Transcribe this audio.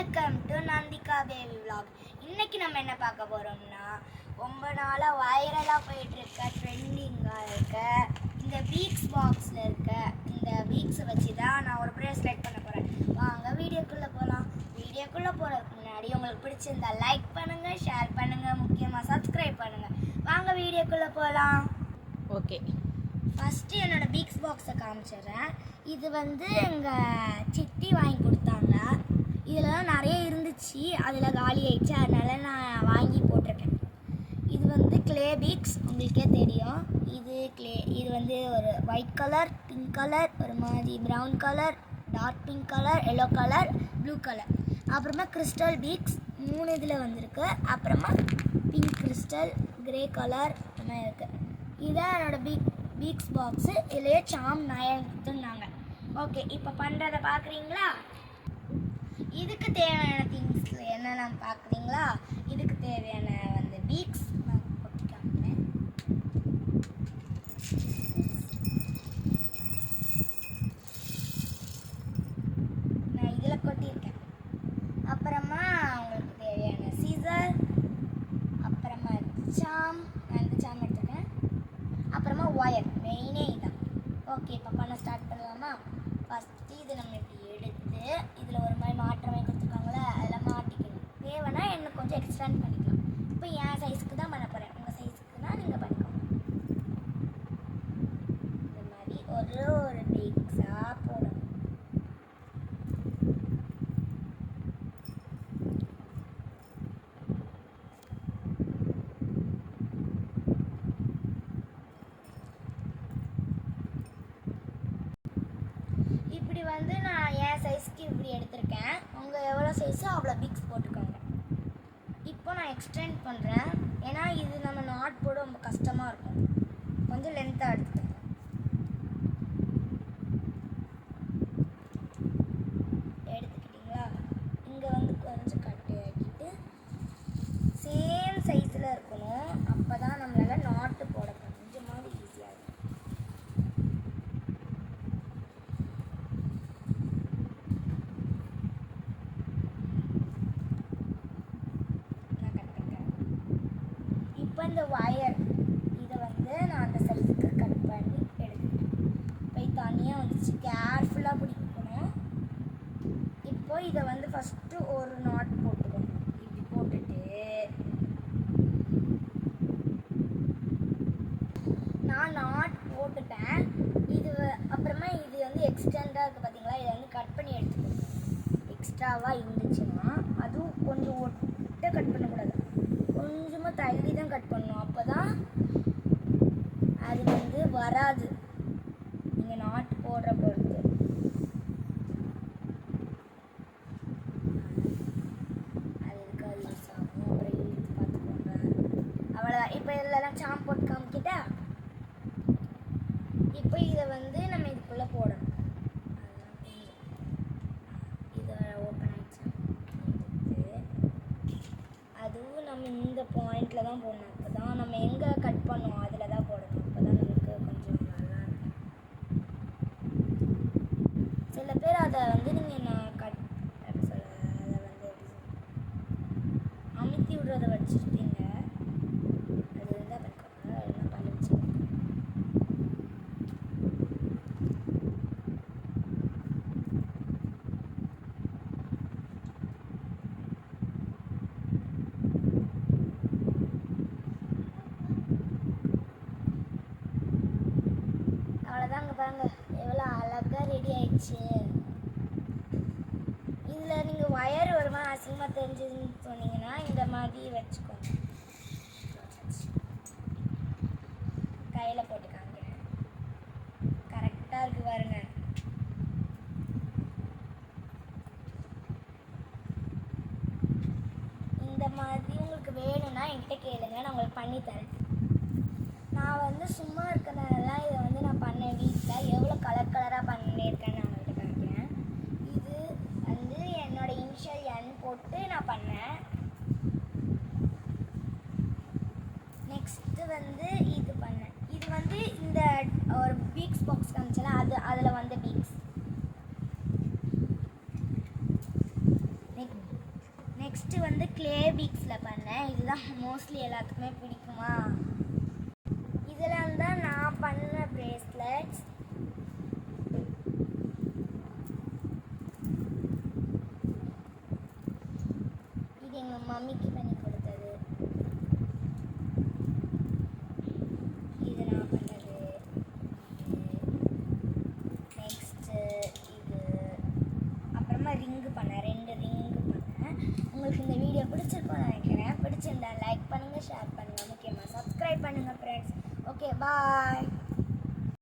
Welcome to Nandika baby vlog. இன்னைக்கு நம்ம என்ன பார்க்க போறோம்னா ரொம்ப நாளாக வைரலாக போயிட்டு இருக்க ட்ரெண்டிங்காக இருக்க இந்த வீக்ஸ் பாக்ஸில் இருக்க இந்த வீக்ஸை வச்சு தான் நான் ஒரு ப்ரேஸ்லெட் பண்ண போகிறேன். வாங்க வீடியோக்குள்ளே போகலாம். வீடியோக்குள்ளே போகிறதுக்கு முன்னாடி உங்களுக்கு பிடிச்சிருந்தா லைக் பண்ணுங்கள், ஷேர் பண்ணுங்கள், முக்கியமாக சப்ஸ்கிரைப் பண்ணுங்கள். வாங்க வீடியோக்குள்ளே போகலாம். ஓகே, ஃபஸ்ட்டு என்னோடய வீக்ஸ் பாக்ஸை காமிச்சிடுறேன். இது வந்து எங்கள் சித்தி வாங்கி கொடுத்தாங்க. இதில் நிறைய இருந்துச்சு, அதில் காலி ஆயிடுச்சு, அதனால் நான் வாங்கி போட்டிருக்கேன். இது வந்து க்ளே பீக்ஸ், உங்களுக்கே தெரியும். இது வந்து ஒரு ஒயிட் கலர், பிங்க் கலர், ஒரு மாதிரி brown colour, dark pink colour, yellow colour, blue colour. அப்புறமா கிறிஸ்டல் பீக்ஸ் 3 இதில் வந்திருக்கு. அப்புறமா பிங்க் கிறிஸ்டல், கிரே கலர் இந்த மாதிரி இருக்குது. இதுதான் என்னோடய வீக்ஸ் பாக்ஸு. இதுலேயே சாம் நயத்துனாங்க. ஓகே, இப்போ பண்ணுறதை பார்க்குறீங்களா? இதுக்கு தேவையான திங்ஸ் என்னென்னு பார்க்குறீங்களா? இதுக்கு தேவையான வந்து வீக்ஸ் நான் கொட்டிக்காமேன். நான் இதில் கொட்டியிருக்கேன். அப்புறமா உங்களுக்கு தேவையான சீசர், அப்புறமா சாம், நான் இந்த சாம் எடுத்துருக்கேன். அப்புறமா ஒயர், மெயினே இதான். ஓகே, இப்போ பண்ண ஸ்டார்ட் பண்ணலாமா? ஃபஸ்ட்டு இது நம்ம இப்படி எடுத்து இதில் ஒரு மாதிரி மாற்றமே கொடுத்துருக்காங்களே, அதில் மாட்டிக்கணும். தேவைன்னா இன்னும் கொஞ்சம் எக்ஸ்டெண்ட் பண்ணிக்கலாம். இப்போ என் சைஸுக்கு தான் பண்ண போகிறேன். உங்கள் சைஸுக்குன்னா நீங்கள் பண்ணிக்கோங்க. இந்த மாதிரி ஒரு பீக்ஸாக போடணும். இப்படி வந்து நான் என் சைஸ்க்கு இப்படி எடுத்திருக்கேன். உங்கள் எவ்வளோ சைஸோ அவ்வளோ பிக்ஸ் போட்டுக்கோங்க. இப்போ நான் எக்ஸ்டெண்ட் பண்ணுறேன், ஏன்னா இது நம்ம நாட் போட ரொம்ப கஷ்டமாக இருக்கும். கொஞ்சம் லென்த்தாக எடுத்துக்கோங்க. எடுத்துக்கிட்டிங்களா? இங்கே வந்து கொஞ்சம் கட்டு ஆக்கிட்டு சேம் சைஸில் இருக்கணும். அப்போ தான் நம்மளால் நாட்டு போட கொஞ்சமாவது ஈஸியாக இருக்கும். இப்போ இந்த ஒயர் இதை வந்து நான் அந்த சைஸுக்கு கட் பண்ணி எடுத்துட்டேன். இப்போ தனியாக வந்துச்சு, கேர்ஃபுல்லாக பிடிக்கணும். இப்போ இதை வந்து ஃபஸ்ட்டு ஒரு நாட் போட்டுக்கணும். இப்படி போட்டுட்டு நான் நாட் போட்டுட்டேன். இது அப்புறமா இது வந்து எக்ஸ்டெண்டாக இருக்குது பார்த்தீங்களா? இதை வந்து கட் பண்ணி எடுத்துக்கணும். எக்ஸ்ட்ராவாக இருந்துச்சுன்னா அதுவும் கொஞ்சம் ஒட்ட கட் பண்ணக்கூடாது, கொஞ்சமாக தள்ளி தான் கட் பண்ணணும். அப்போ தான் அது வந்து வராது. நீங்கள் நாட்டு போடுற பொறுத்து. அது இருக்காது, யூஸ் ஆகும். அப்புறம் இழுத்து பார்த்துக்கோங்க. அவ்வளோதான். இப்போ இதெல்லாம் சாம் போட்டு காமிக்கிட்டா? இப்போ இதை வந்து நம்ம இதுக்குள்ளே போடணும். இதை ஓப்பன் ஆகிடுச்சு. அதுவும் நம்ம இந்த பாயிண்டில் தான் போடணும். அப்போ தான் நம்ம எங்கே கட் பண்ணோம் அதில் தான் போடணும். அப்போ தான் நமக்கு கொஞ்சம் நல்லா இருக்கும். சில பேர் அதை வந்து நீங்கள் நான் கட் எப்படி சொல்ல, அதை வந்து எப்படி அமுத்தி விடுறத வச்சுருப்பீங்க. அது இருந்தால் பண்ணிக்கோங்க, எல்லாம் பண்ணி வச்சுக்கோங்க. அவ்வளோதாங்க, பாருங்கள் எவ்வளோ அழகாக ரெடி ஆயிடுச்சு. இதில் நீங்கள் ஒயர் ஒரு மாதிரி அசிங்கமாக தெரிஞ்சுன்னு சொன்னீங்கன்னா இந்த மாதிரி வச்சுக்கோங்க. கையில் போட்டு காமிக்கிறேன். கரெக்டாக இருக்குது பாருங்க. இந்த மாதிரி உங்களுக்கு வேணும்னா என்கிட்ட கேளுங்க, நான் உங்களுக்கு பண்ணித்தரேன். நான் வந்து சும்மா இருக்கிறதுனால தான் இதை வந்து நான் பண்ணேன். வீட்டில் எவ்வளோ கலர் கலராக பண்ணியிருக்கேன்னு நான் உங்கள்கிட்ட காமிக்கிறேன். இது வந்து என்னோடய இனிஷியல் என் போட்டு நான் பண்ணேன். நெக்ஸ்ட்டு வந்து இது பண்ணேன். இது வந்து இந்த ஒரு வீக்ஸ் பாக்ஸ் காமிச்சல, அதில் வந்து வீக்ஸ். வந்து க்ளே பீக்ஸில் பண்ணேன். இதுதான் மோஸ்ட்லி எல்லாத்துக்குமே பிடிக்குமா. இதெல்லாம் தான் நான் பண்ண பிரேஸ்லெட்ஸ். இது எங்கள் மம்மிக்கு பண்ணி கொடுத்தது. இது நான் பண்ணது. நெக்ஸ்ட்டு இது அப்புறமா ரிங்கு பண்ணேன். 2 ரிங்கு பண்ணேன். உங்களுக்கு இந்த வீடியோ பிடிச்சிருக்கும்னு நினைக்கிறேன். பிடிச்சிருந்தா லைக் பண்ணுங்கள், ஷேர் பண்ணுங்கள், முக்கியமாக சப்ஸ்கிரைப் பண்ணுங்கள் ஃப்ரெண்ட்ஸ். ஓகே, பாய்.